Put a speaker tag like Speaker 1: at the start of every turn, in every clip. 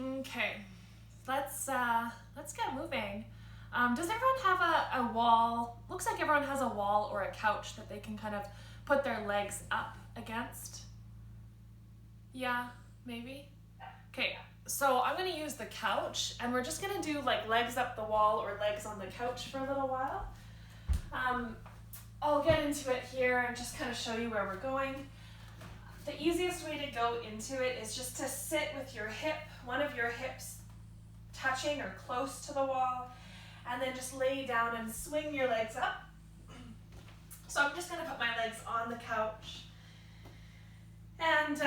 Speaker 1: Okay, let's get moving. Does everyone have a wall? Looks like everyone has a wall or a couch that they can kind of put their legs up against. Yeah, maybe. Okay, so I'm gonna use the couch, and we're just gonna do like legs up the wall or legs on the couch for a little while. I'll get into it here and just kind of show you where we're going. The easiest way to go into it is just to sit with your one of your hips touching or close to the wall, and then just lay down and swing your legs up. So I'm just going to put my legs on the couch and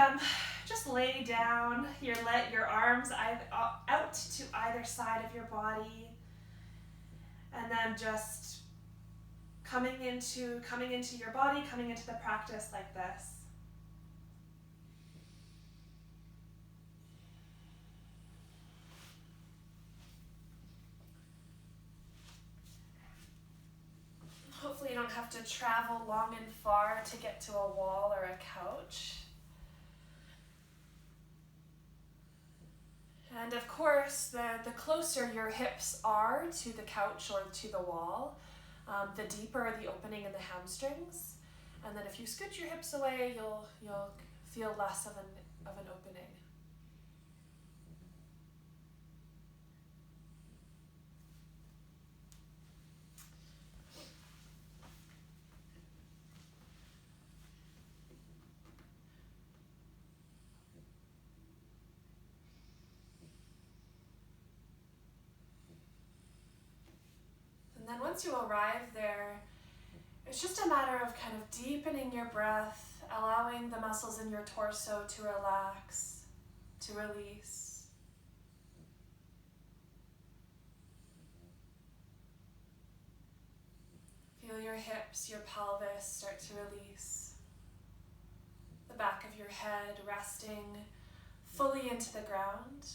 Speaker 1: just lay down. Your arms out to either side of your body, and then just coming into your body, coming into the practice like this. Hopefully you don't have to travel long and far to get to a wall or a couch. And of course, the closer your hips are to the couch or to the wall, the deeper the opening in the hamstrings. And then if you scoot your hips away, you'll feel less of an opening. And then once you arrive there, it's just a matter of kind of deepening your breath, allowing the muscles in your torso to relax, to release. Feel your hips, your pelvis start to release. The back of your head resting fully into the ground.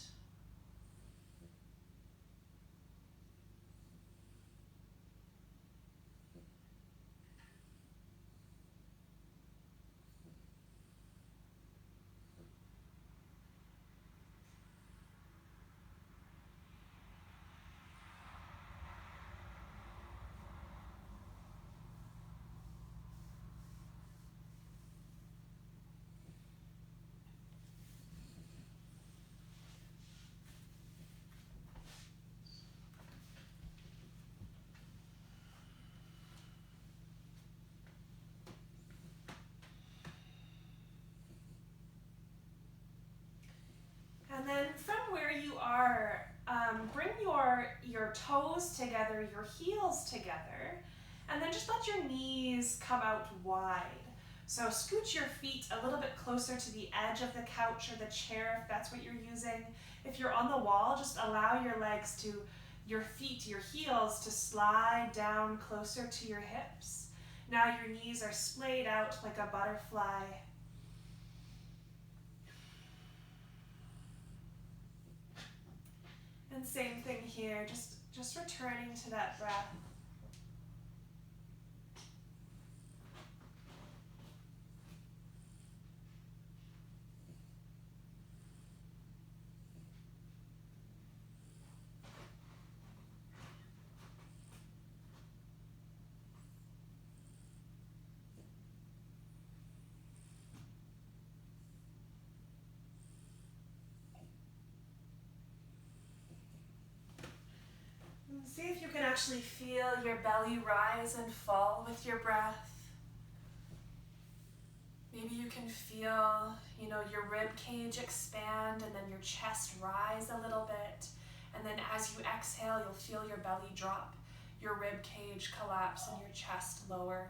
Speaker 1: And then from where you are, bring your toes together, your heels together, and then just let your knees come out wide. So scoot your feet a little bit closer to the edge of the couch or the chair if that's what you're using. If you're on the wall, just allow your heels to slide down closer to your hips. Now your knees are splayed out like a butterfly. And same thing here, just returning to that breath. See if you can actually feel your belly rise and fall with your breath. Maybe you can feel, your rib cage expand and then your chest rise a little bit. And then as you exhale, you'll feel your belly drop, your rib cage collapse and your chest lower.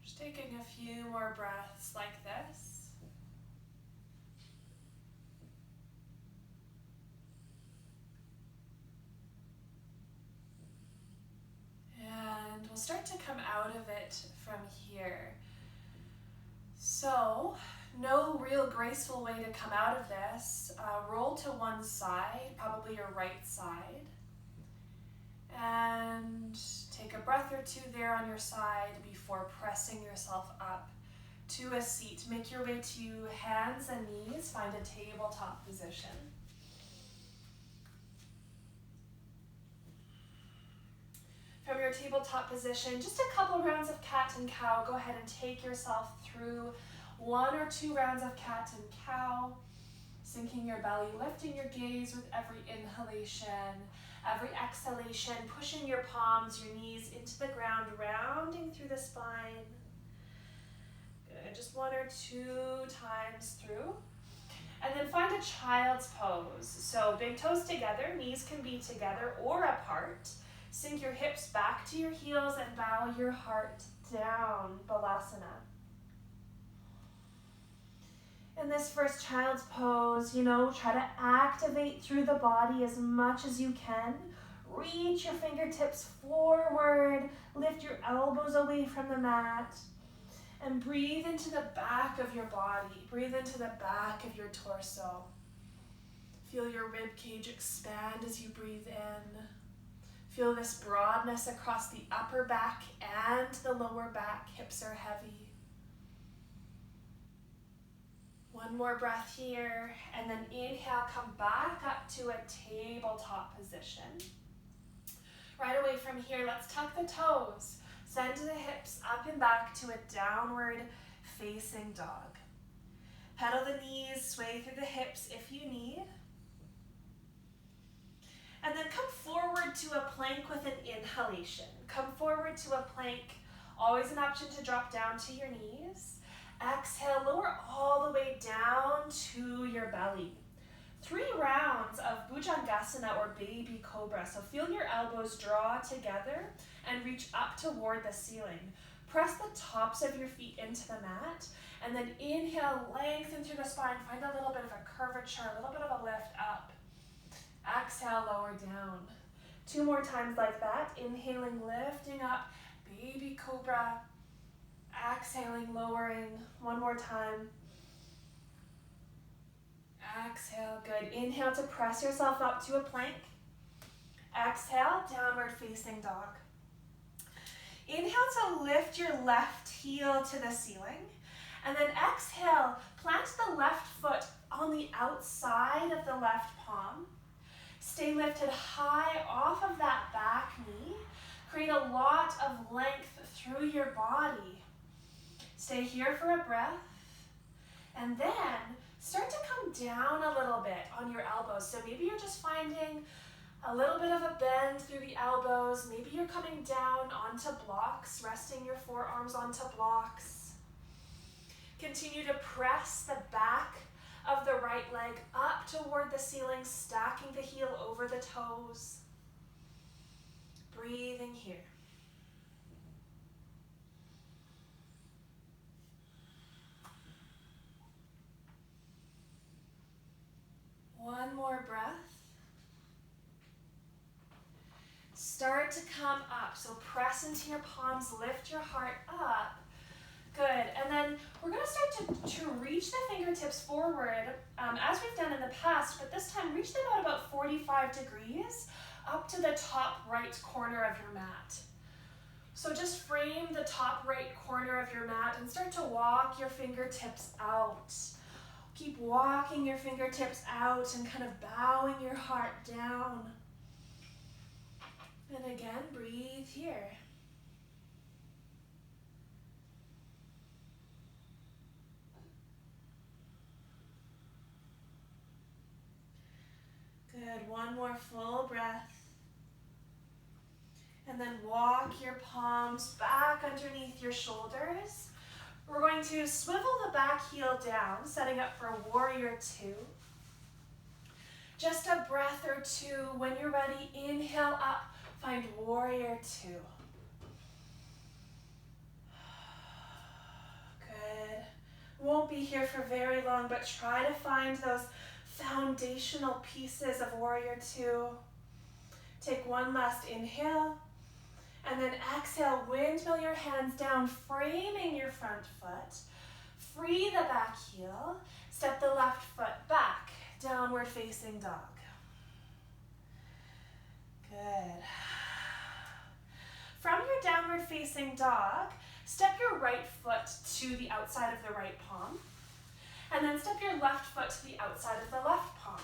Speaker 1: Just taking a few more breaths like this. And we'll start to come out of it from here. So, no real graceful way to come out of this. Roll to one side, probably your right side. And take a breath or two there on your side before pressing yourself up to a seat. Make your way to hands and knees. Find a tabletop position. From your tabletop position, just a couple rounds of cat and cow. Go ahead and take yourself through 1 or 2 rounds of cat and cow. Sinking your belly, lifting your gaze with every inhalation, every exhalation, pushing your palms, your knees into the ground, rounding through the spine. Good, just 1 or 2 times through. And then find a child's pose. So big toes together, knees can be together or apart. Sink your hips back to your heels and bow your heart down, Balasana. In this first child's pose, try to activate through the body as much as you can. Reach your fingertips forward, lift your elbows away from the mat, and breathe into the back of your body. Breathe into the back of your torso. Feel your rib cage expand as you breathe in. Feel this broadness across the upper back and the lower back. Hips are heavy. 1 more breath here, and then inhale, come back up to a tabletop position. Right away from here, let's tuck the toes. Send the hips up and back to a downward facing dog. Pedal the knees, sway through the hips if you need. And then come forward to a plank with an inhalation. Come forward to a plank. Always an option to drop down to your knees. Exhale, lower all the way down to your belly. 3 rounds of Bhujangasana or baby cobra. So feel your elbows draw together and reach up toward the ceiling. Press the tops of your feet into the mat, and then inhale, lengthen through the spine. Find a little bit of a curvature, a little bit of a lift up. Exhale, lower down. 2 more times like that. Inhaling, lifting up, baby cobra. Exhaling, lowering. 1 more time. Exhale, good. Inhale to press yourself up to a plank. Exhale, downward facing dog. Inhale to lift your left heel to the ceiling. And then exhale, plant the left foot on the outside of the left palm. Stay lifted high off of that back knee. Create a lot of length through your body. Stay here for a breath. And then start to come down a little bit on your elbows. So maybe you're just finding a little bit of a bend through the elbows. Maybe you're coming down onto blocks, resting your forearms onto blocks. Continue to press the back of the right leg up toward the ceiling, stacking the heel over the toes. Breathing here. One more breath. Start to come up. So press into your palms, lift your heart up. Good. And then we're going to start to reach the fingertips forward as we've done in the past, but this time reach them out about 45 degrees up to the top right corner of your mat. So just frame the top right corner of your mat and start to walk your fingertips out. Keep walking your fingertips out and kind of bowing your heart down. And again, breathe here. Good, 1 more full breath. And then walk your palms back underneath your shoulders. We're going to swivel the back heel down, setting up for warrior 2. Just a breath or 2. When you're ready, inhale up, find warrior 2. Good. Won't be here for very long, but try to find those foundational pieces of warrior 2. Take 1 last inhale. And then exhale, windmill your hands down, framing your front foot. Free the back heel. Step the left foot back, downward facing dog. Good. From your downward downward facing dog, step your right foot to the outside of the right palm, and then step your left foot to the outside of the left palm.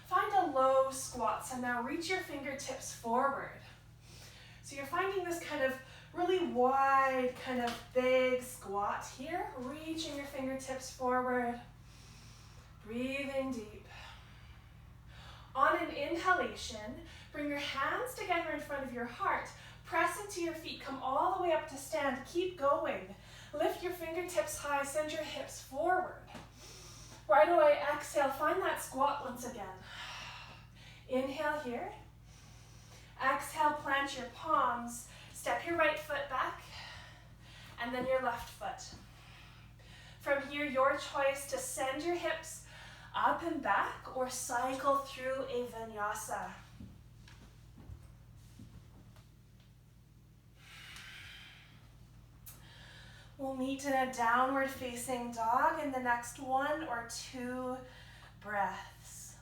Speaker 1: Find a low squat, so now reach your fingertips forward. So you're finding this kind of really wide, kind of big squat here, reaching your fingertips forward, breathing deep. On an inhalation, bring your hands together in front of your heart, press into your feet, come all the way up to stand, keep going. Lift your fingertips high, send your hips forward. Right away, exhale, find that squat once again. Inhale here. Exhale, plant your palms, step your right foot back, and then your left foot. From here, your choice to send your hips up and back or cycle through a vinyasa. We'll meet in a downward facing dog in the next 1 or 2 breaths.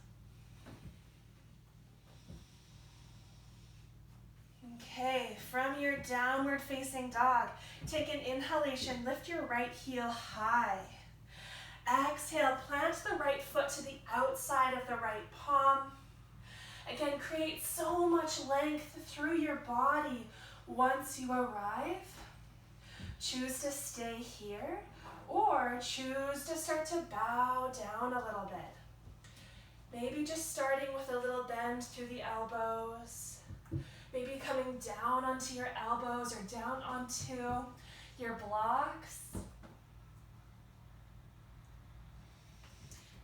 Speaker 1: Okay, from your downward facing dog, take an inhalation, lift your right heel high. Exhale, plant the right foot to the outside of the right palm. Again, create so much length through your body once you arrive. Choose to stay here or choose to start to bow down a little bit. Maybe just starting with a little bend through the elbows. Maybe coming down onto your elbows or down onto your blocks.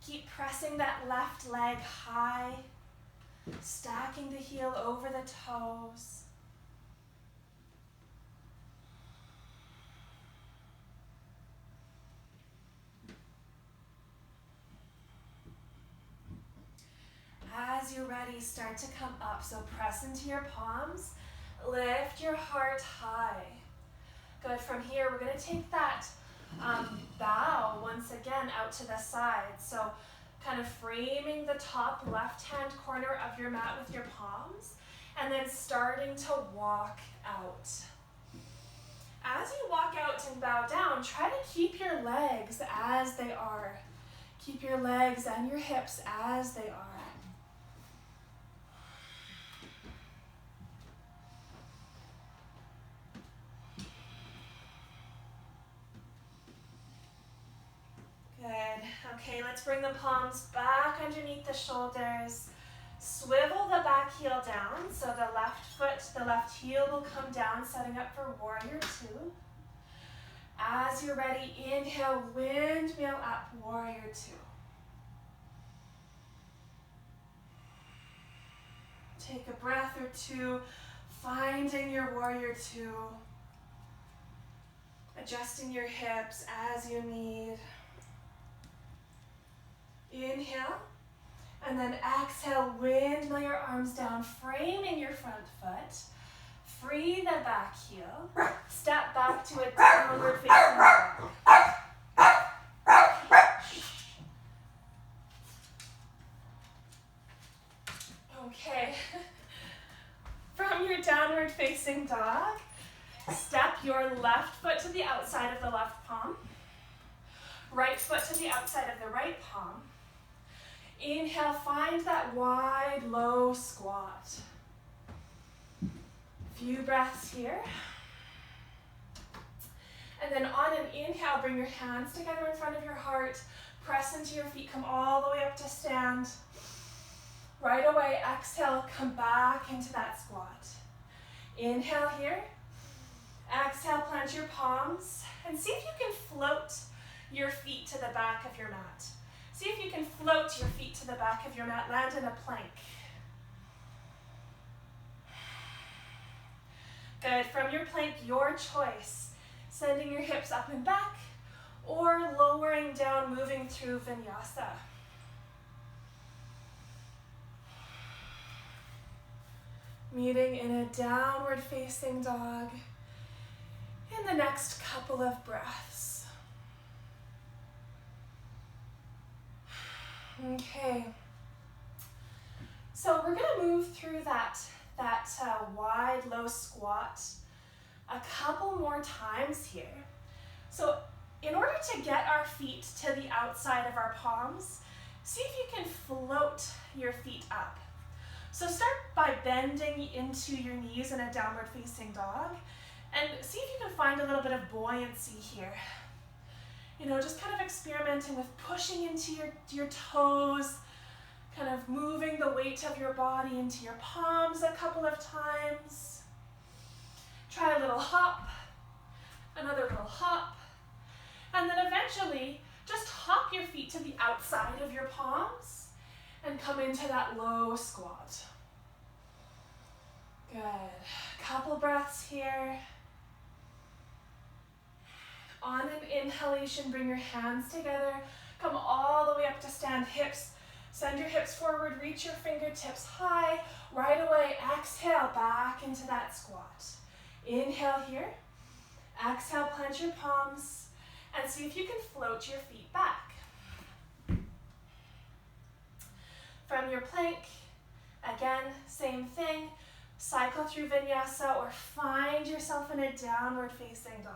Speaker 1: Keep pressing that left leg high, stacking the heel over the toes. As you're ready, start to come up. So press into your palms, lift your heart high. Good, from here, we're gonna take that bow once again out to the side. So kind of framing the top left-hand corner of your mat with your palms, and then starting to walk out. As you walk out and bow down, try to keep your legs as they are. Keep your legs and your hips as they are. Good. Okay, let's bring the palms back underneath the shoulders. Swivel the back heel down, so the left foot, the left heel will come down, setting up for warrior 2. As you're ready, inhale, windmill up, warrior 2. Take a breath or two, finding your warrior 2. Adjusting your hips as you need. Inhale, and then exhale, windmill your arms down, framing your front foot. Free the back heel. Step back to a downward facing dog. Okay. From your downward facing dog, step your left foot to the outside of the left palm. Right foot to the outside of the right palm. Inhale, find that wide, low squat. Few breaths here. And then on an inhale, bring your hands together in front of your heart. Press into your feet, come all the way up to stand. Right away, exhale, come back into that squat. Inhale here. Exhale, plant your palms. And see if you can float your feet to the back of your mat. See if you can float your feet to the back of your mat, land in a plank. Good, from your plank, your choice. Sending your hips up and back, or lowering down, moving through vinyasa. Meeting in a downward facing dog in the next couple of breaths. Okay, so we're going to move through that wide, low squat A couple more times here. So in order to get our feet to the outside of our palms, see if you can float your feet up. So start by bending into your knees in a downward facing dog, and see if you can find a little bit of buoyancy here. You know, just kind of experimenting with pushing into your toes, kind of moving the weight of your body into your palms a couple of times. Try a little hop, another little hop, and then eventually just hop your feet to the outside of your palms and come into that low squat. Good. Couple breaths here. On an inhalation, bring your hands together. Come all the way up to stand, hips. Send your hips forward, reach your fingertips high. Right away, exhale back into that squat. Inhale here. Exhale, plant your palms, and see if you can float your feet back. From your plank, again, same thing. Cycle through vinyasa or find yourself in a downward facing dog.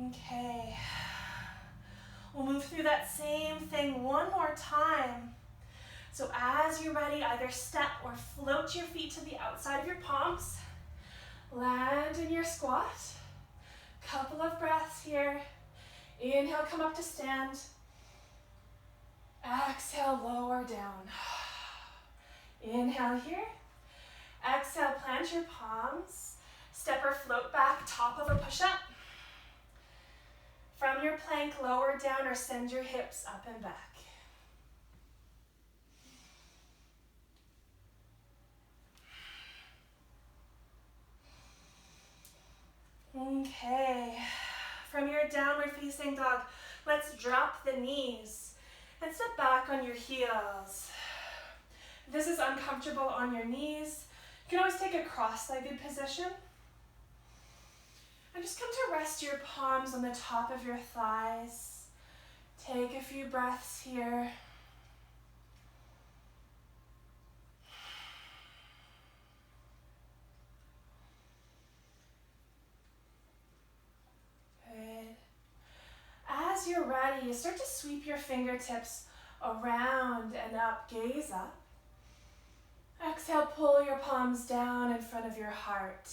Speaker 1: Okay, we'll move through that same thing one more time. So as you're ready, either step or float your feet to the outside of your palms. Land in your squat. Couple of breaths here. Inhale, come up to stand. Exhale, lower down. Inhale here. Exhale, plant your palms. Step or float back, top of a push-up. From your plank, lower down or send your hips up and back. Okay, from your downward facing dog, let's drop the knees and sit back on your heels. If this is uncomfortable on your knees, you can always take a cross-legged position. And just come to rest your palms on the top of your thighs. Take a few breaths here. Good. As you're ready, you start to sweep your fingertips around and up, gaze up. Exhale, pull your palms down in front of your heart.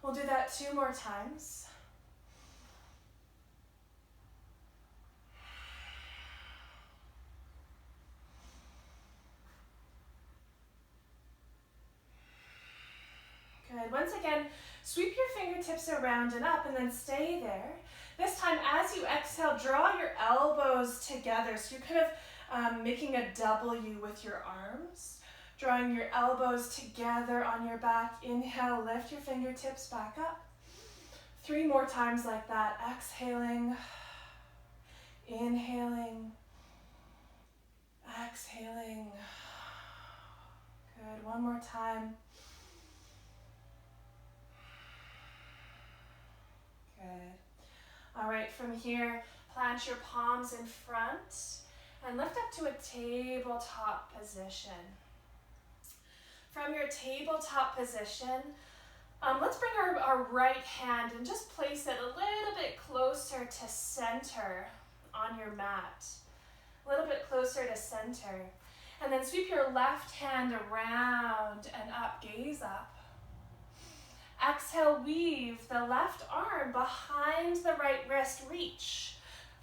Speaker 1: We'll do that 2 more times. Good. Once again, sweep your fingertips around and up and then stay there. This time, as you exhale, draw your elbows together. So you're kind of making a W with your arms. Drawing your elbows together on your back. Inhale, lift your fingertips back up. 3 more times like that. Exhaling, inhaling, exhaling. Good. 1 more time. Good. All right, from here, plant your palms in front and lift up to a tabletop position. From your tabletop position, let's bring our right hand and just place it a little bit closer to center on your mat. A little bit closer to center. And then sweep your left hand around and up, gaze up. Exhale, weave the left arm behind the right wrist, reach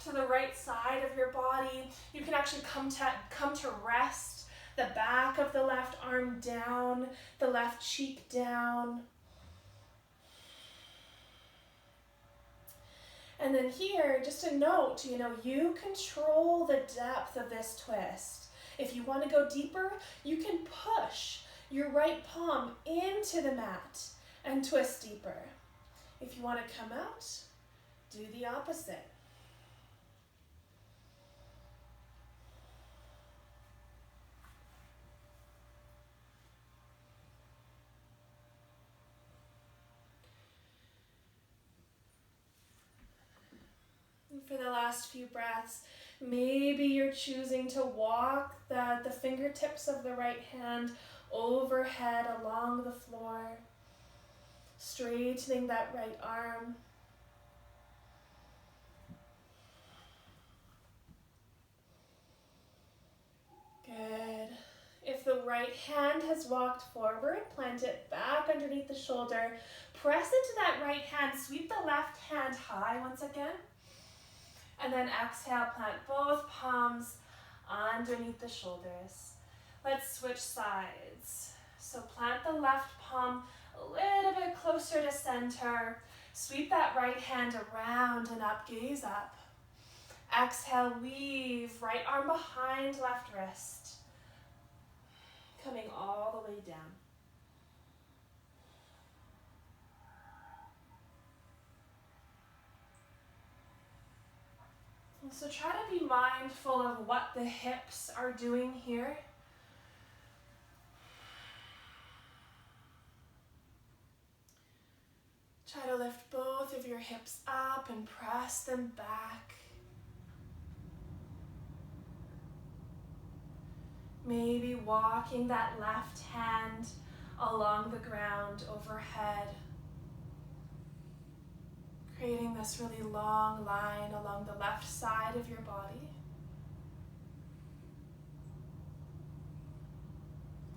Speaker 1: to the right side of your body. You can actually come to rest. The back of the left arm down, the left cheek down. And then here, just a note, you control the depth of this twist. If you want to go deeper, you can push your right palm into the mat and twist deeper. If you want to come out, do the opposite. For the last few breaths, maybe you're choosing to walk the fingertips of the right hand overhead along the floor, straightening that right arm. Good. If the right hand has walked forward, plant it back underneath the shoulder. Press into that right hand. Sweep the left hand high once again. And then exhale, plant both palms underneath the shoulders. Let's switch sides. So plant the left palm a little bit closer to center. Sweep that right hand around and up, gaze up. Exhale, weave, right arm behind left wrist. Coming all the way down. And so try to be mindful of what the hips are doing here. Try to lift both of your hips up and press them back. Maybe walking that left hand along the ground overhead, creating this really long line along the left side of your body.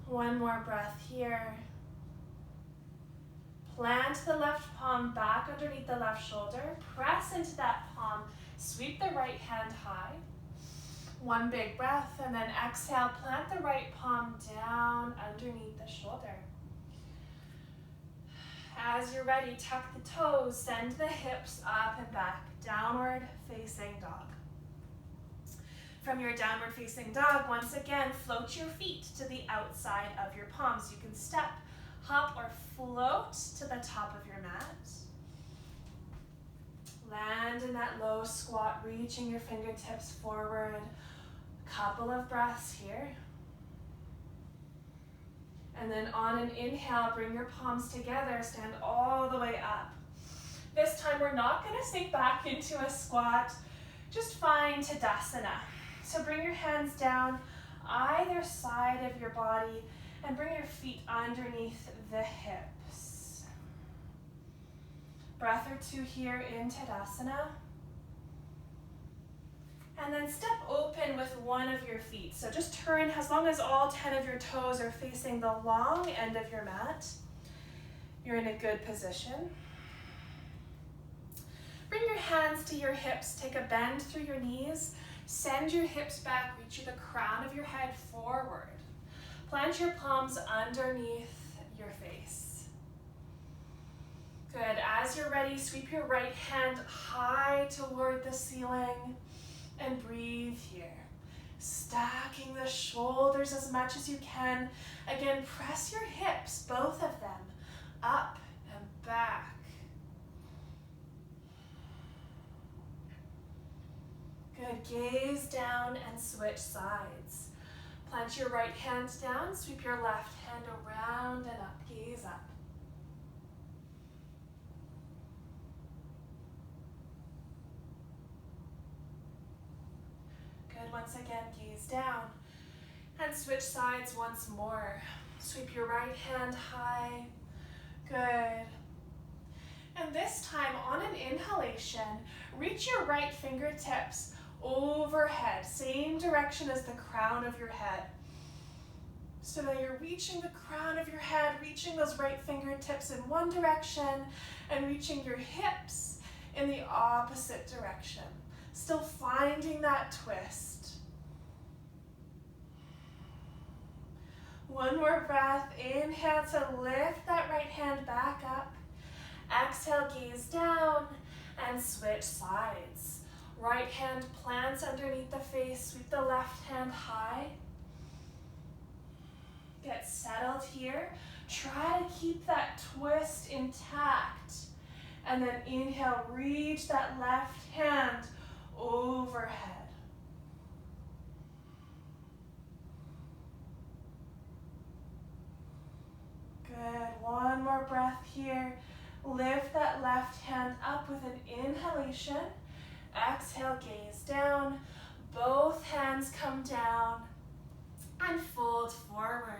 Speaker 1: One more breath here. Plant the left palm back underneath the left shoulder. Press into that palm. Sweep the right hand high. One big breath, and then exhale, plant the right palm down underneath the shoulder. As you're ready, tuck the toes, send the hips up and back, downward facing dog. From your downward facing dog, once again, float your feet to the outside of your palms. You can step, hop, or float to the top of your mat. Land in that low squat, reaching your fingertips forward. Couple of breaths here. And then on an inhale, bring your palms together, stand all the way up. This time we're not going to sink back into a squat, just find Tadasana. So bring your hands down either side of your body and bring your feet underneath the hips. Breath or two here in Tadasana. And then step open with one of your feet. So just turn as long as all 10 of your toes are facing the long end of your mat. You're in a good position. Bring your hands to your hips. Take a bend through your knees. Send your hips back, reach the crown of your head forward. Plant your palms underneath your face. Good. As you're ready, sweep your right hand high toward the ceiling. And breathe here. Stacking the shoulders as much as you can. Again, press your hips, both of them, up and back. Good. Gaze down and switch sides. Plant your right hand down, sweep your left hand around and up. Gaze up. Good. Once again, gaze down and switch sides once more. Sweep your right hand high. Good. And this time, on an inhalation, reach your right fingertips overhead, same direction as the crown of your head. So now you're reaching the crown of your head, reaching those right fingertips in one direction, and reaching your hips in the opposite direction. Still finding that twist. One more breath. Inhale to lift that right hand back up. Exhale, gaze down and switch sides. Right hand plants underneath the face. Sweep the left hand high. Get settled here. Try to keep that twist intact. And then inhale, reach that left hand overhead. Good. One more breath here. Lift that left hand up with an inhalation Exhale, gaze down. Both hands come down and fold forward.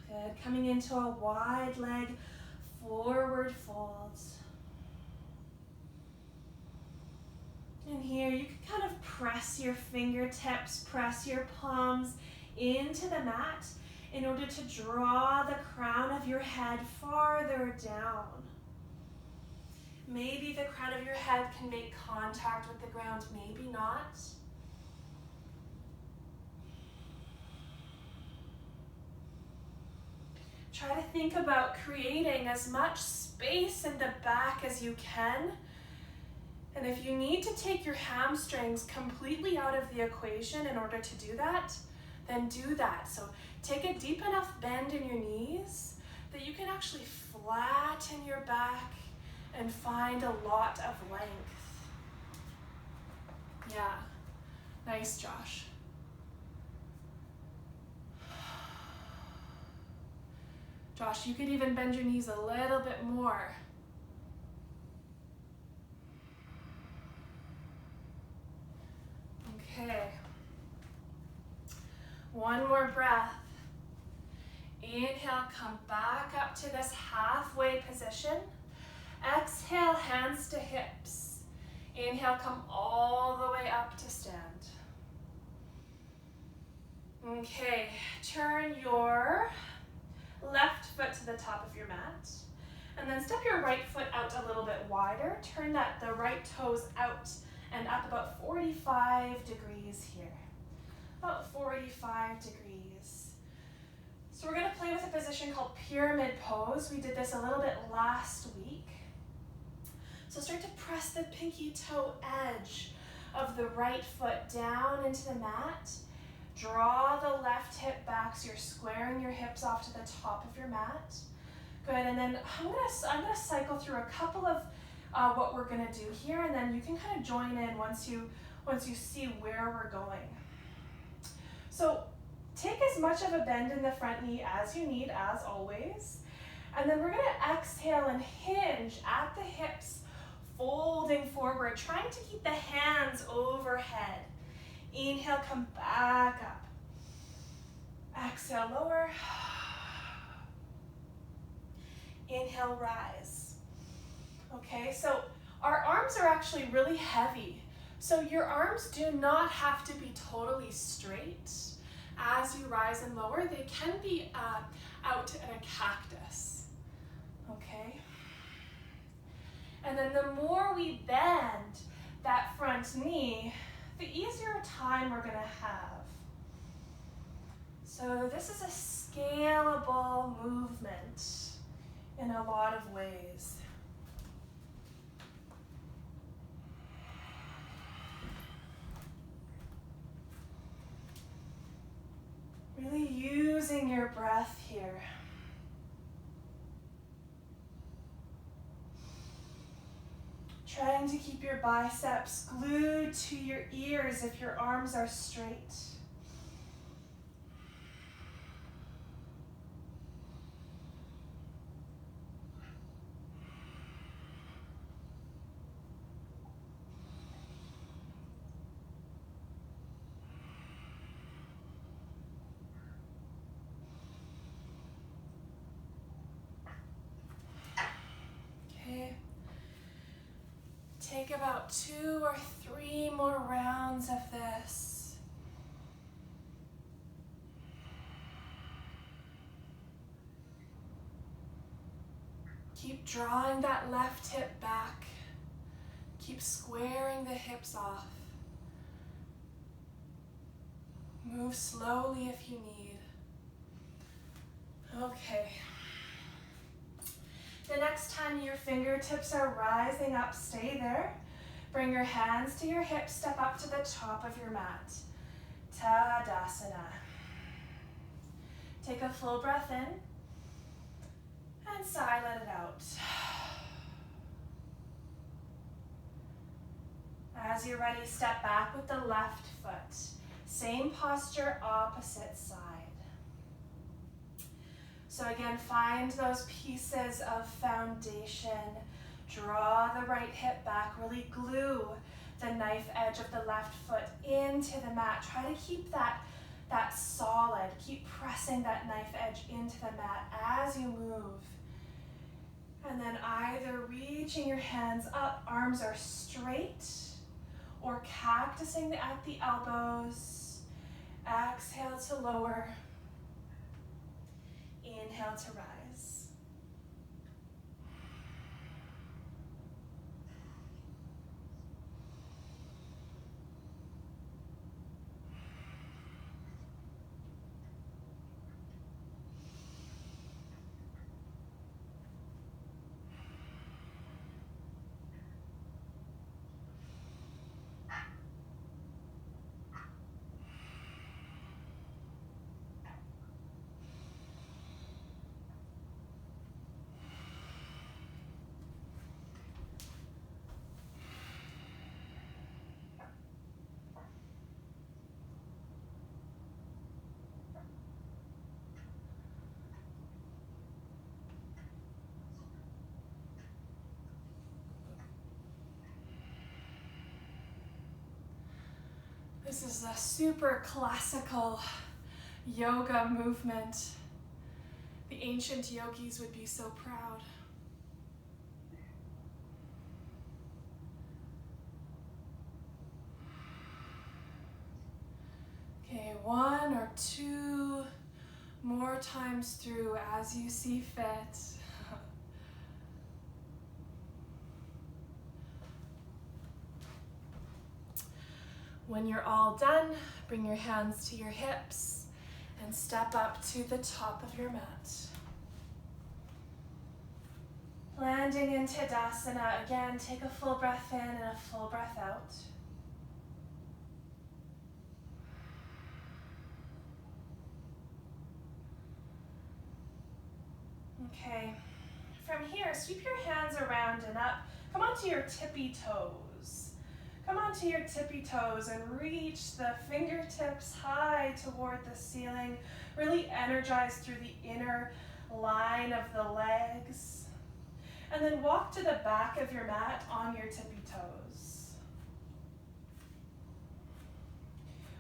Speaker 1: Good. Coming into a wide leg forward fold. And here you can kind of press your fingertips, press your palms into the mat in order to draw the crown of your head farther down. Maybe the crown of your head can make contact with the ground, maybe not. Try to think about creating as much space in the back as you can. And if you need to take your hamstrings completely out of the equation in order to do that, then do that. So take a deep enough bend in your knees that you can actually flatten your back and find a lot of length. Yeah, nice, Josh. Josh, you could even bend your knees a little bit more. Okay. One more breath. Inhale, come back up to this halfway position. Exhale, hands to hips. Inhale, come all the way up to stand. Okay, turn your left foot to the top of your mat. And then step your right foot out a little bit wider. Turn the right toes out and up about 45 degrees here. About 45 degrees. So we're going to play with a position called pyramid pose. We did this a little bit last week. So start to press the pinky toe edge of the right foot down into the mat. Draw the left hip back so you're squaring your hips off to the top of your mat. Good, and then I'm gonna cycle through a couple of what we're gonna do here, and then you can kind of join in once you see where we're going. So take as much of a bend in the front knee as you need, as always. And then we're gonna exhale and hinge at the hips, folding forward, trying to keep the hands overhead. Inhale, come back up. Exhale, lower. Inhale, rise. Okay, so our arms are actually really heavy. So your arms do not have to be totally straight as you rise and lower. They can be out at a cactus. Okay? And then the more we bend that front knee, the easier time we're gonna have. So this is a scalable movement in a lot of ways. Really using your breath here. Trying to keep your biceps glued to your ears if your arms are straight. Okay. Take about 2 or 3 more rounds of this. Keep drawing that left hip back. Keep squaring the hips off. Move slowly if you need. Okay. The next time your fingertips are rising up, stay there. Bring your hands to your hips, step up to the top of your mat. Tadasana. Take a full breath in and sigh, let it out. As you're ready, step back with the left foot. Same posture, opposite side. So again, find those pieces of foundation Draw the right hip back, really glue the knife edge of the left foot into the mat. Try to keep that solid. Keep pressing that knife edge into the mat as you move. And then either reaching your hands up, arms are straight, or cactusing at the elbows. Exhale to lower. Inhale to rise. This is a super classical yoga movement. The ancient yogis would be so proud. Okay, 1 or 2 more times through as you see fit. When you're all done, bring your hands to your hips and step up to the top of your mat. Landing into Tadasana. Again, take a full breath in and a full breath out. Okay, from here, sweep your hands around and up. Come onto your tippy toes. Come onto your tippy toes and reach the fingertips high toward the ceiling. Really energize through the inner line of the legs. And then walk to the back of your mat on your tippy toes.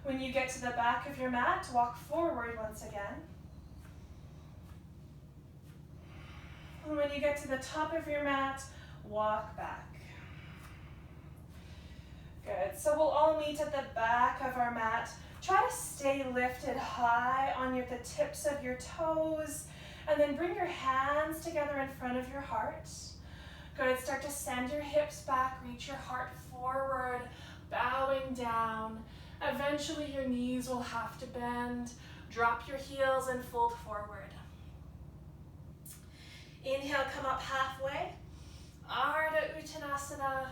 Speaker 1: When you get to the back of your mat, walk forward once again. And when you get to the top of your mat, walk back. Good, so we'll all meet at the back of our mat. Try to stay lifted high on the tips of your toes, and then bring your hands together in front of your heart. Good, start to send your hips back, reach your heart forward, bowing down. Eventually your knees will have to bend. Drop your heels and fold forward. Inhale, come up halfway. Ardha Uttanasana.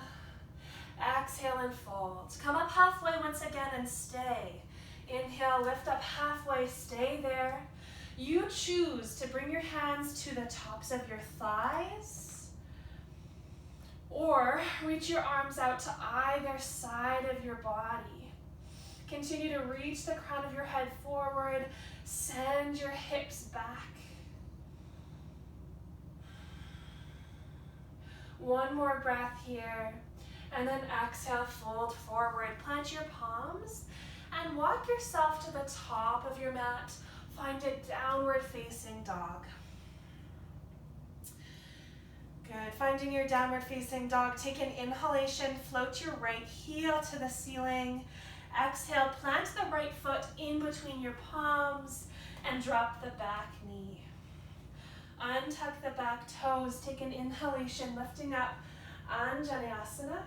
Speaker 1: Exhale and fold. Come up halfway once again and stay. Inhale, lift up halfway, stay there. You choose to bring your hands to the tops of your thighs, or reach your arms out to either side of your body. Continue to reach the crown of your head forward. Send your hips back. One more breath here. And then exhale, fold forward. Plant your palms and walk yourself to the top of your mat. Find a downward facing dog. Good, finding your downward facing dog. Take an inhalation, float your right heel to the ceiling. Exhale, plant the right foot in between your palms and drop the back knee. Untuck the back toes, take an inhalation, lifting up Anjaneyasana.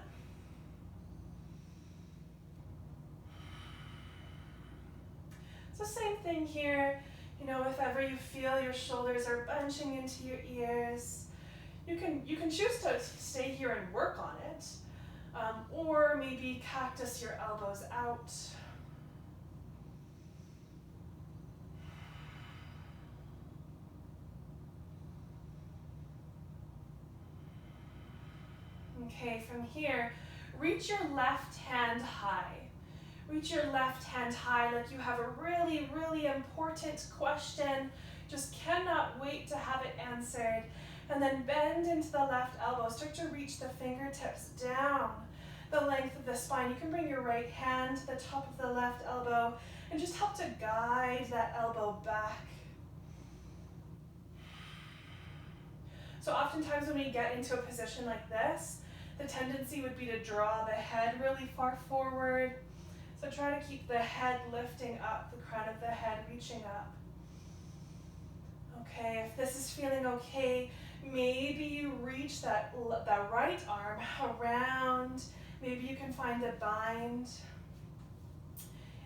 Speaker 1: So same thing here, if ever you feel your shoulders are bunching into your ears, you can choose to stay here and work on it, or maybe cactus your elbows out. Okay, from here, reach your left hand high. Reach your left hand high like you have a really, really important question. Just cannot wait to have it answered. And then bend into the left elbow. Start to reach the fingertips down the length of the spine. You can bring your right hand to the top of the left elbow and just help to guide that elbow back. So oftentimes when we get into a position like this, the tendency would be to draw the head really far forward. So try to keep the head lifting up, the crown of the head reaching up. Okay, if this is feeling okay, maybe you reach that right arm around. Maybe you can find a bind.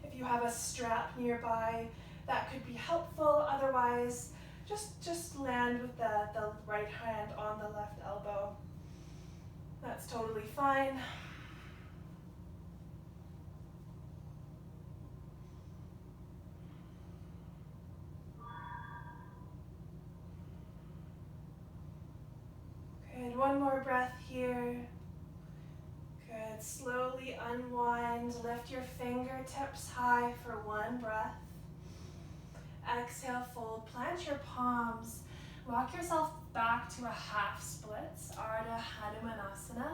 Speaker 1: If you have a strap nearby, that could be helpful. Otherwise, just land with the right hand on the left elbow. That's totally fine. Good, one more breath here. Good, slowly unwind, lift your fingertips high for one breath. Exhale, fold, plant your palms. Walk yourself back to a half splits, Ardha Hanumanasana.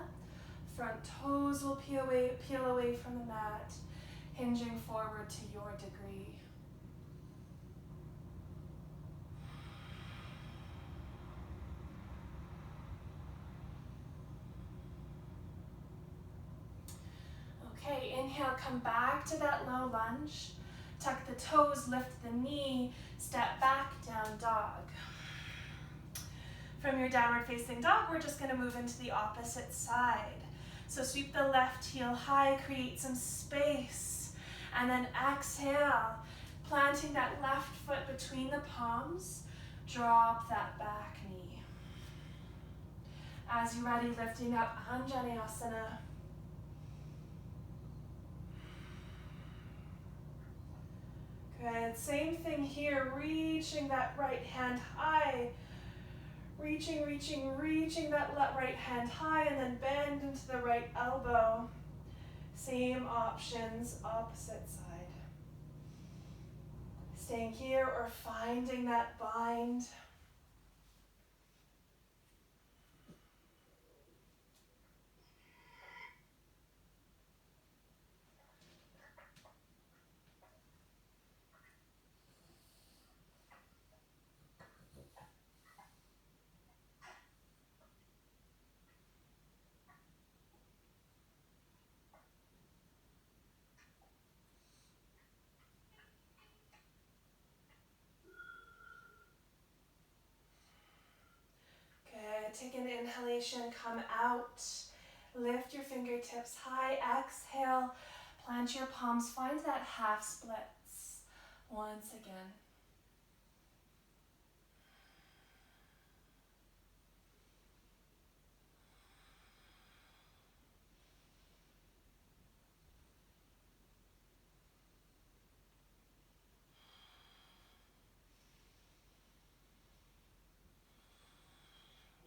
Speaker 1: Front toes will peel away from the mat, hinging forward to your degree. Okay, inhale, come back to that low lunge. Tuck the toes, lift the knee, step back, down dog. From your downward facing dog, we're just gonna move into the opposite side. So sweep the left heel high, create some space, and then exhale, planting that left foot between the palms, drop that back knee. As you're ready, lifting up Anjaneyasana. Good, same thing here, reaching that right hand high. Reaching that right hand high, and then bend into the right elbow. Same options, opposite side. Staying here or finding that bind. Good, take an inhalation, come out. Lift your fingertips high, exhale, plant your palms, find that half splits once again.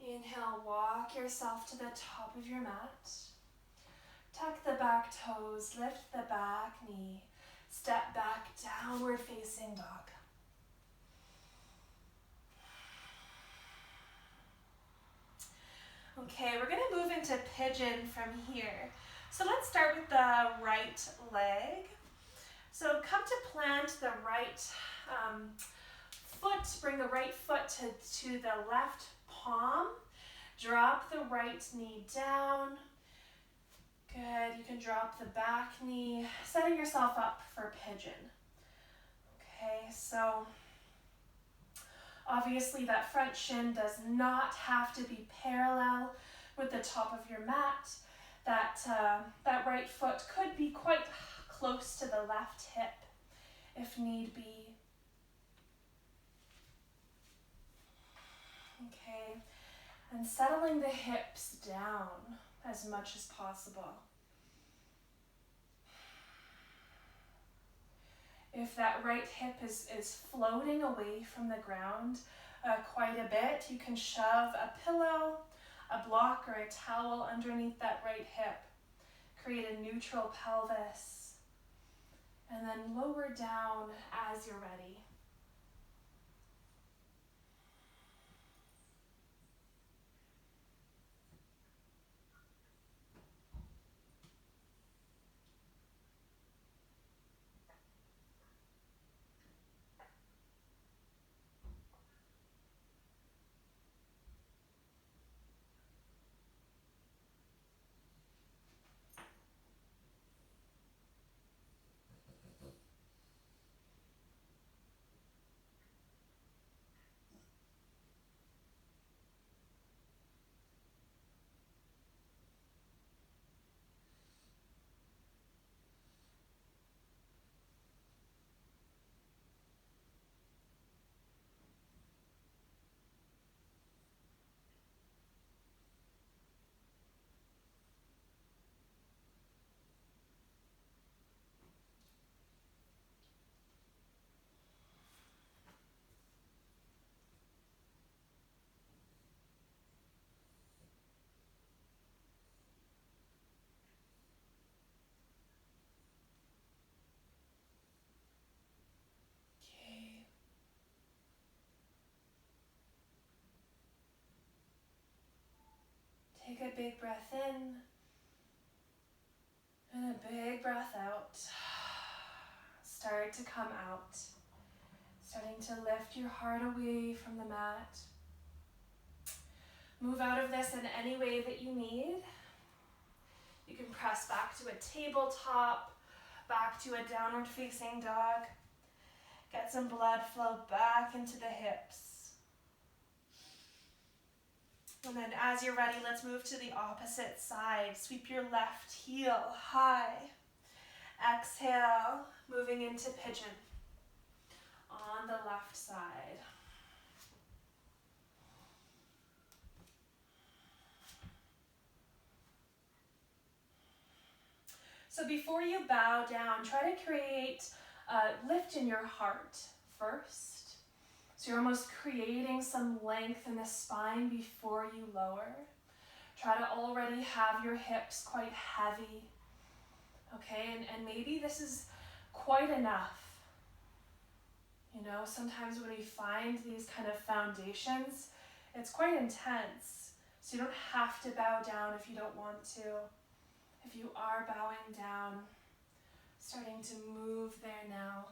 Speaker 1: Inhale, walk yourself to the top of your mat. Tuck the back toes, lift the back knee, step back, downward facing dog. Okay, we're gonna move into pigeon from here. So let's start with the right leg. So come to plant the right foot, bring the right foot to the left palm. Drop the right knee down. Good, you can drop the back knee, setting yourself up for pigeon. Okay, so obviously that front shin does not have to be parallel with the top of your mat. That right foot could be quite close to the left hip if need be. Okay, and settling the hips down as much as possible. If that right hip is floating away from the ground quite a bit, you can shove a pillow, a block, or a towel underneath that right hip. Create a neutral pelvis. And then lower down as you're ready. a big breath in and a big breath out. Start to come out. Starting to lift your heart away from the mat. Move out of this in any way that you need. You can press back to a tabletop, back to a downward facing dog. Get some blood flow back into the hips. And then as you're ready, let's move to the opposite side. Sweep your left heel high. Exhale, moving into pigeon on the left side. So before you bow down, try to create a lift in your heart first. So you're almost creating some length in the spine before you lower. Try to already have your hips quite heavy. Okay, and maybe this is quite enough. You know, sometimes when we find these kind of foundations, it's quite intense. So you don't have to bow down if you don't want to. If you are bowing down, starting to move there now.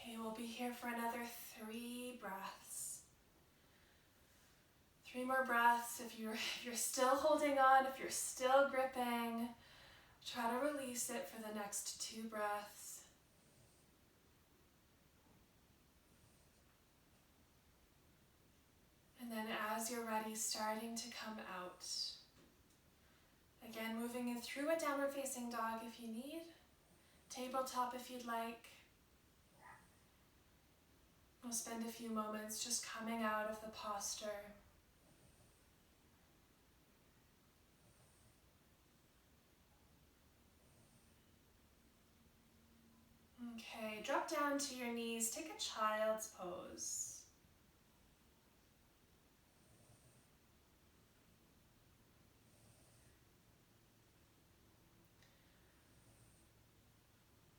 Speaker 1: Okay, we'll be here for another 3 breaths. 3 more breaths. If you're still holding on, if you're still gripping, try to release it for the next 2 breaths. And then as you're ready, starting to come out. Again, moving in through a downward facing dog if you need. Tabletop if you'd like. We'll spend a few moments just coming out of the posture. Okay, drop down to your knees, take a child's pose.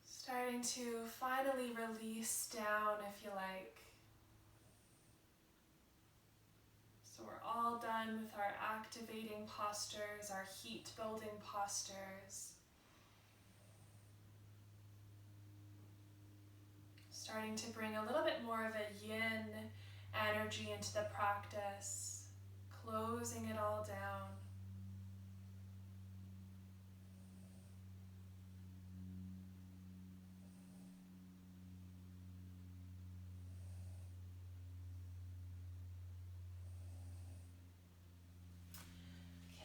Speaker 1: Starting to finally release down if you like. So we're all done with our activating postures, our heat building postures. Starting to bring a little bit more of a yin energy into the practice, closing it all down.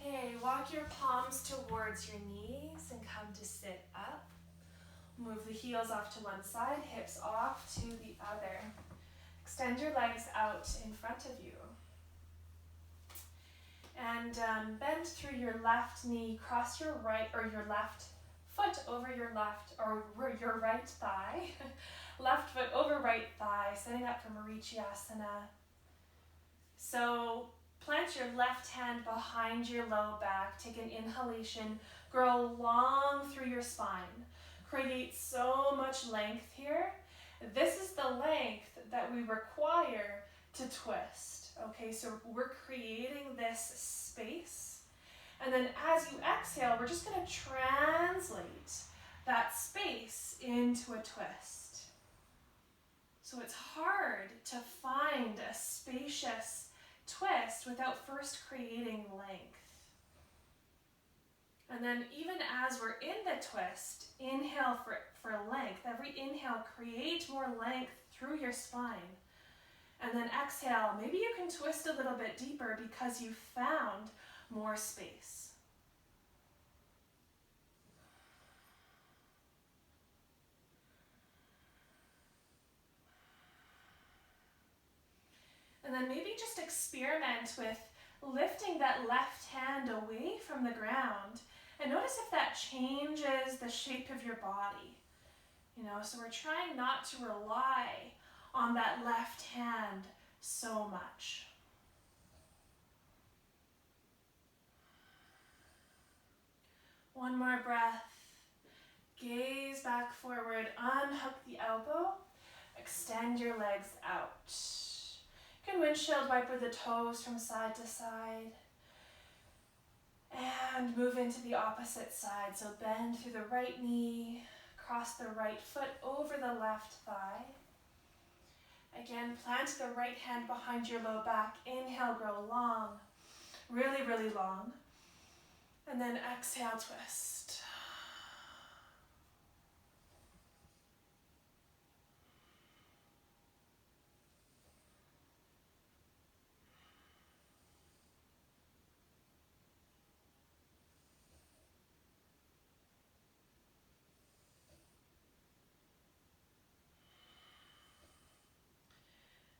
Speaker 1: Okay, walk your palms towards your knees and come to sit up. Move the heels off to one side, hips off to the other. Extend your legs out in front of you. And bend through your left knee, cross your right or your left foot over your left or your right thigh. Left foot over right thigh, setting up for Marichiasana. So plant your left hand behind your low back. Take an inhalation. Grow long through your spine. Create so much length here. This is the length that we require to twist. Okay, so we're creating this space. And then as you exhale, we're just going to translate that space into a twist. So it's hard to find a spacious twist without first creating length. And then even as we're in the twist, inhale for length. Every inhale, create more length through your spine. And then exhale, maybe you can twist a little bit deeper because you found more space. And then maybe just experiment with lifting that left hand away from the ground, and notice if that changes the shape of your body. So we're trying not to rely on that left hand so much. One more breath. Gaze back forward, unhook the elbow, extend your legs out. You can windshield wiper the toes from side to side. And move into the opposite side. So bend through the right knee, cross the right foot over the left thigh. Again, plant the right hand behind your low back. Inhale, grow long, really, really long. And then exhale, twist.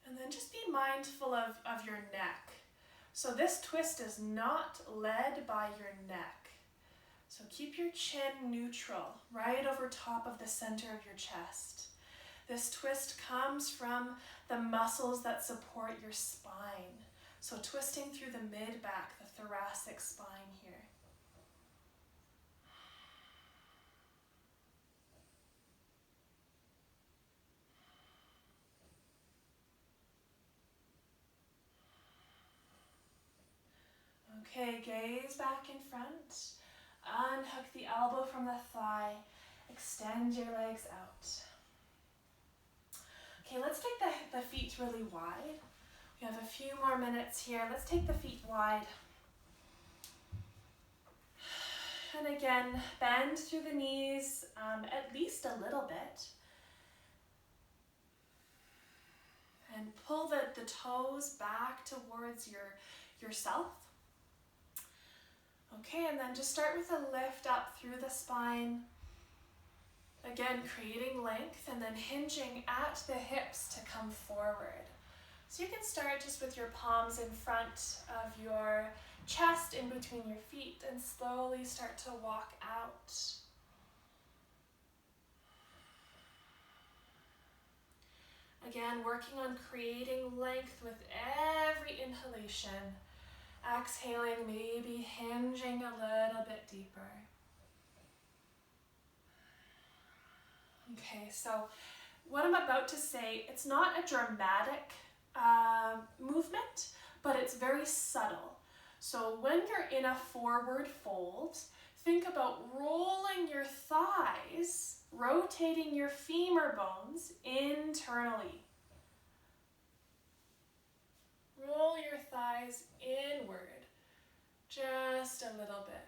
Speaker 1: And then just be mindful of your neck. So this twist is not led by your neck. So keep your chin neutral, right over top of the center of your chest. This twist comes from the muscles that support your spine. So twisting through the mid-back, the thoracic spine here. Okay, gaze back in front. Unhook the elbow from the thigh. Extend your legs out. Okay, let's take the feet really wide. We have a few more minutes here. Let's take the feet wide. And again, bend through the knees at least a little bit. And pull the toes back towards yourself. Okay, and then just start with a lift up through the spine. Again, creating length and then hinging at the hips to come forward. So you can start just with your palms in front of your chest, in between your feet, and slowly start to walk out. Again, working on creating length with every inhalation. Exhaling, maybe hinging a little bit deeper. Okay, so what I'm about to say, it's not a dramatic movement, but it's very subtle. So when you're in a forward fold, think about rolling your thighs, rotating your femur bones internally. Roll your thighs inward, just a little bit.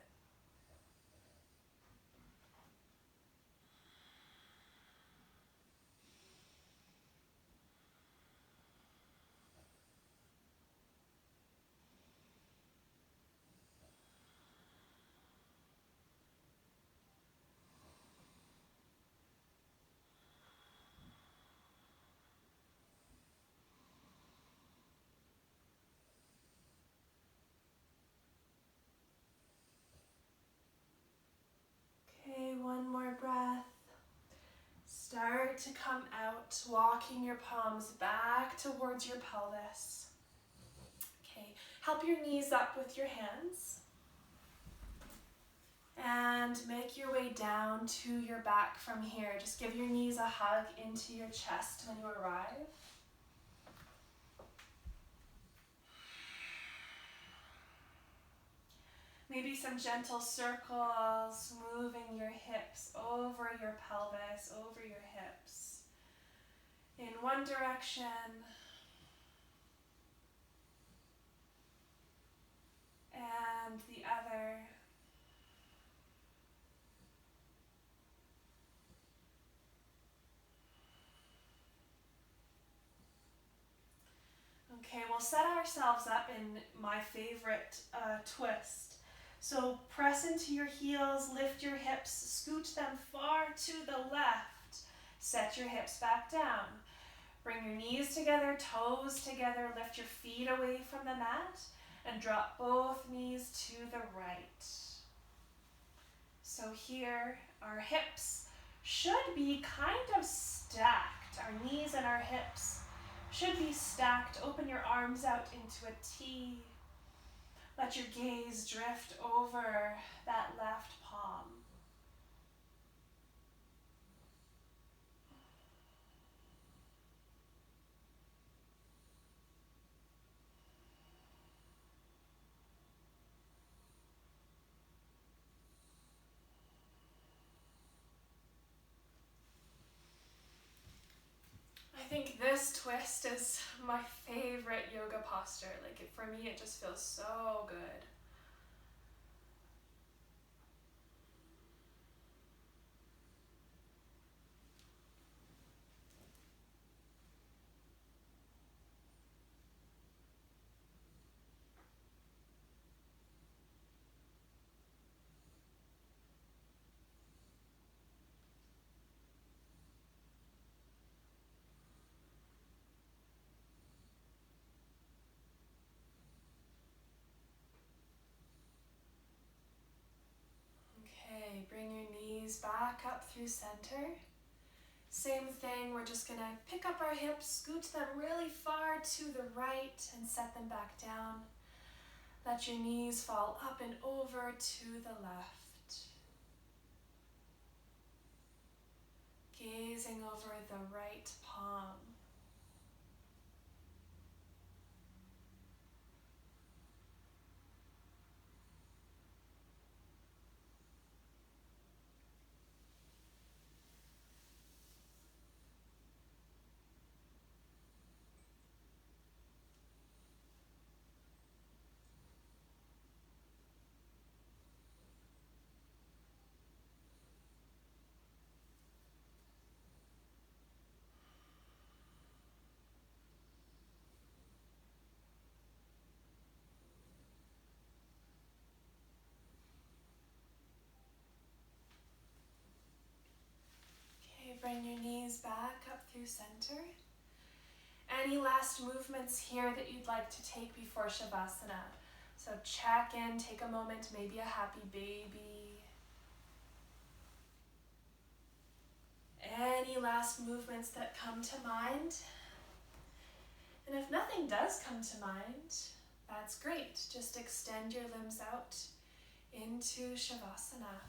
Speaker 1: One more breath. Start to come out, walking your palms back towards your pelvis. Okay, help your knees up with your hands. And make your way down to your back from here. Just give your knees a hug into your chest when you arrive. Maybe some gentle circles, moving your hips over your pelvis, over your hips. in one direction and the other. Okay, we'll set ourselves up in my favorite twist. So press into your heels, lift your hips, scoot them far to the left. Set your hips back down. Bring your knees together, toes together, lift your feet away from the mat, and drop both knees to the right. So here, our hips should be kind of stacked. Our knees and our hips should be stacked. Open your arms out into a T. Let your gaze drift over that left palm. I think this twist is my favorite yoga posture. For me, it just feels so good. Okay, bring your knees back up through center. Same thing, we're just gonna pick up our hips, scoot them really far to the right and set them back down. Let your knees fall up and over to the left. Gazing over the right palm. Okay, bring your knees back up through center. Any last movements here that you'd like to take before Shavasana? So check in, take a moment, maybe a happy baby. Any last movements that come to mind? And if nothing does come to mind, that's great. Just extend your limbs out into Shavasana.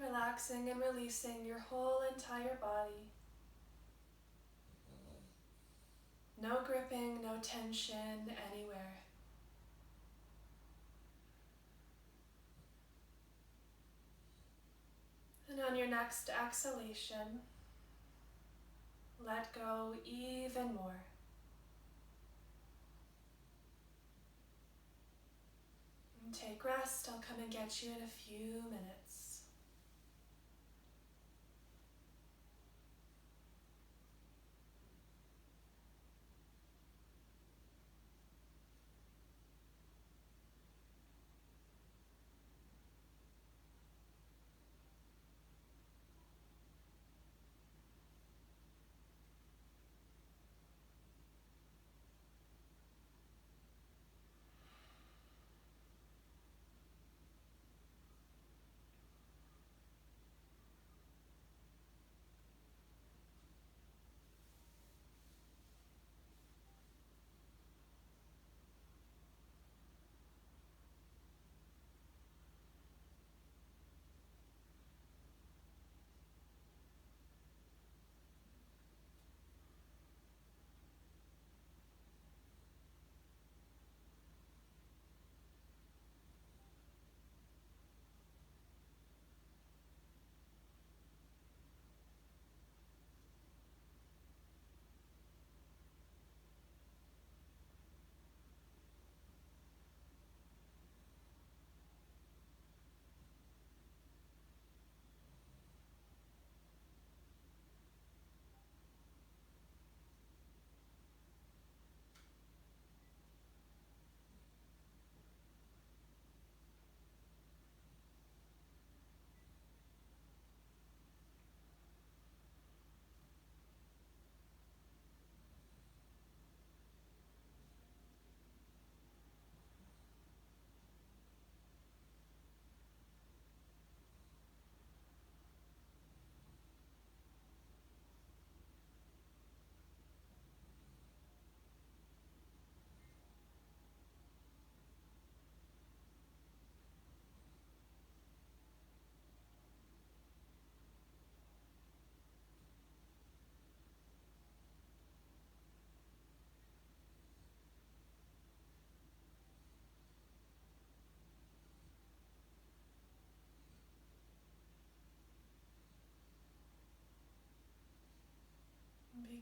Speaker 1: Relaxing and releasing your whole entire body. No gripping, no tension anywhere. And on your next exhalation, let go even more. And take rest. I'll come and get you in a few minutes.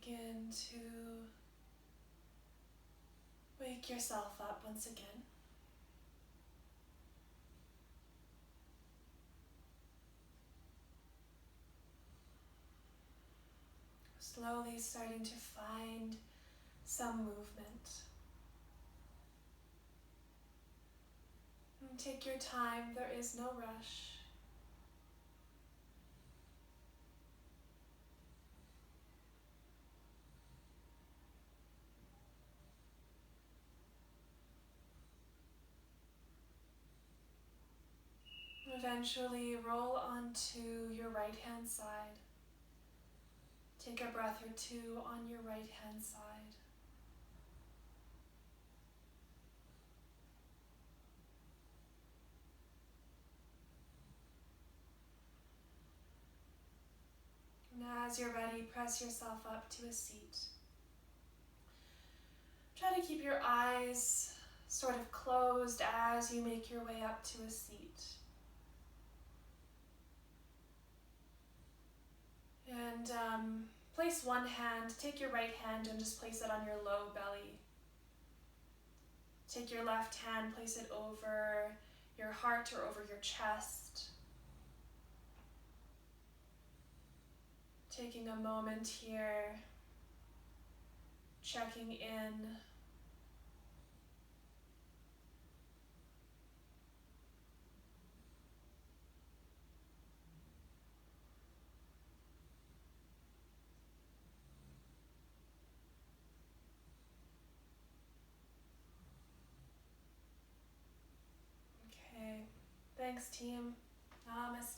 Speaker 1: Begin to wake yourself up once again. Slowly starting to find some movement. And take your time, there is no rush. Eventually roll onto your right hand side. Take a breath or two on your right hand side. And as you're ready, press yourself up to a seat. Try to keep your eyes sort of closed as you make your way up to a seat. And place one hand, take your right hand and just place it on your low belly. Take your left hand, place it over your heart or over your chest. Taking a moment here, checking in. Okay, thanks team. Namaste.